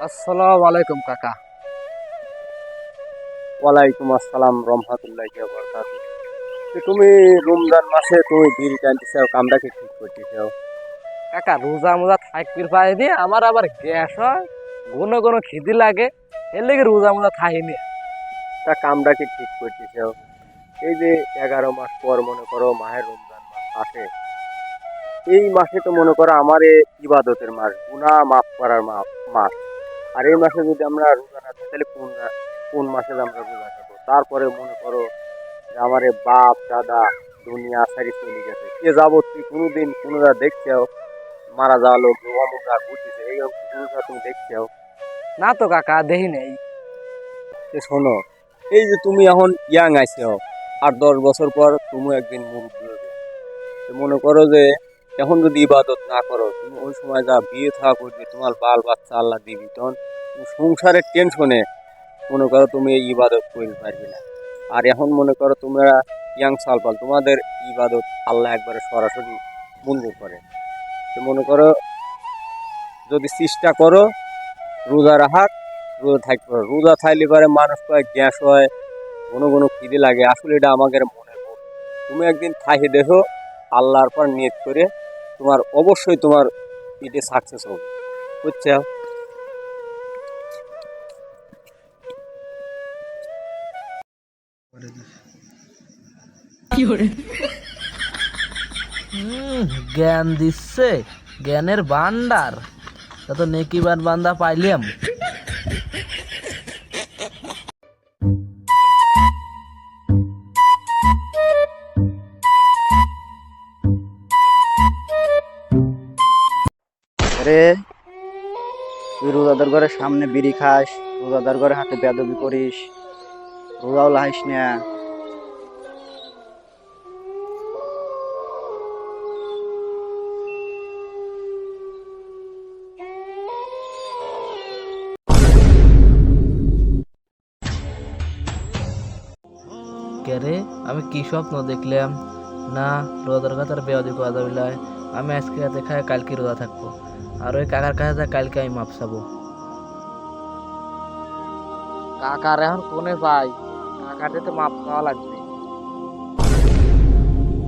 আসসালামু আলাইকুম কাকা। ওয়ালাইকুম আসসালাম রহমতুল্লাহি ওয়া বারাকাতুহু। তুমি রমজান মাসে তুমি বিড়ি টানতেছো, কামড়াকে ঠিক করতেছো। কাকা রোজা মোজা থাকবির পায়ে দিয়ে আমার আবার গ্যাস হয়, ঘন ঘন খিদি লাগে, এর লেগে রোজা মোজা থাইনি। তা কামড়াকে ঠিক করতেছো। এই যে 11 মাস পর মনে করো মাহের রমজান মাস আসে, এই মাসে তো মনে করো আমার ইবাদতের মাস, গুনাহ মাফ করার মাস। আর এই মাসে যদি আমরা রোজা না থাকি তাহলে কোন মাসে আমরা রোজা থাকবো? তারপরে মনে করো যে আমার বাপ দাদা দুনিয়া ছাড়ি চলে গেছে, এ যাবত তুই কোনোদিন কোনোটা দেখছো মারা যাওয়া লোক অমুকা ঘুরতেছে, এই কোনোটা তুমি দেখছো? না তো কাকা, দেহি নেই। শোনো, এই যে তুমি এখন ইয়াং আইছো, 8-10 বছর পর তুমি একদিন মুরব্বী হবে। মনে করো যে এখন যদি ইবাদত না করো, তুমি ওই সময় যা বিয়ে থাকা করবে, তোমার বাল বাচ্চা আল্লাহ দিবি, তখন তুমি সংসারের টেনশনে মনে করো তুমি এই ইবাদত করতে পারবে না। আর এখন মনে করো তোমরা ইয়াং সালপাল, তোমাদের ইবাদত আল্লাহ একবারে সরাসরি মঞ্জুর করে। তো মনে করো যদি চেষ্টা করো রোজা রাখার, রোজা থাকতে পারো। রোজা থাকলে পারে মানুষ কয়েক গ্যাস হয়, ঘন ঘন খিদে লাগে, আসলে এটা আমাদের মনে ভুল। তুমি একদিন খাইয়ে দেখো, আল্লাহর পর নিয়ত করে, তোমার অবশ্যই তোমার এটা সাকসেস হবে, বুঝছো? জ্ঞান দিচ্ছে, জ্ঞানের ভান্ডার। তত নেকিবান বান্দা পাইলাম। রে, তুই রোজাদার ঘরের সামনে বিড়ি খাস, রোজাদার ঘরে হাতে বেয়াদবি করিস, রোজাও লাহিস না। কে রে, আমি কি স্বপ্ন দেখলাম? না, রোজাদার কথা আর বেয়াদি করা যাবে না। আমি আজকে রাতে খাই, কালকে রোজা থাকবো। আর ওই কাকার কাছে যা, কালকে আমি মাপ চাবো। কাকার এখন কোনে পাই? কাকাতে তো মাপ চাওয়া লাগবে।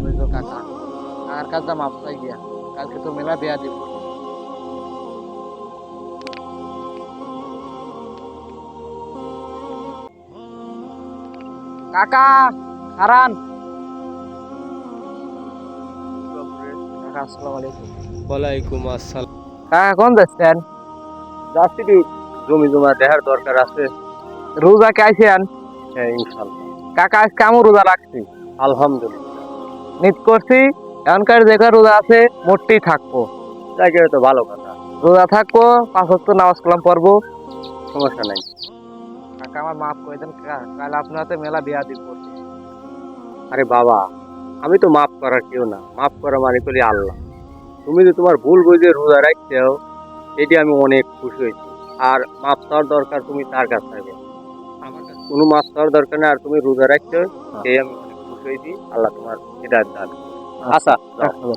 ওই তো কাকা, কাকার কাছে মাপ চাই গিয়া, কালকে তো মেলা বেয়া দিব। কাকা হারান। কাকা আসসালামু আলাইকুম। ওয়ালাইকুম আসসালাম। কাকা কোন যাচ্ছেন? যাচ্ছি একটু জমি জমা দেখার দরকার আছে। রোজা কে আইছেন? হ্যাঁ, ইনশাল্লাহ। কাকা আজকে আমি রোজা রাখছি, আলহামদুলিল্লাহ। নিত করছি। এখনকার জায়গা রোজা আছে, মোটেই থাকবো। যাই তো ভালো কথা, রোজা থাকবো, 5 ওয়াক্ত নামাজ কালাম পড়বো। সমস্যা নাই। কাকা আমার মাফ করে দেন কাকা, কাল আপনার হাতে মেলা বিয়া দিব। আরে বাবা, আমি তো মাফ করার কেউ না, মাফ করা মানে করি আল্লাহ। তুমি যে তোমার ভুল বুঝে রোজা রাখছো, এটি আমি অনেক খুশি হয়েছি। আর মাফ চাওয়ার দরকার তুমি তার কাছে থাকবে, আমার কাছে কোনো মাফ চাওয়ার দরকার নেই। আর তুমি রোজা রাখছো, সেই আমি অনেক খুশি হয়েছি। আল্লাহ তোমার হিদায়াত দান। আচ্ছা, যাও।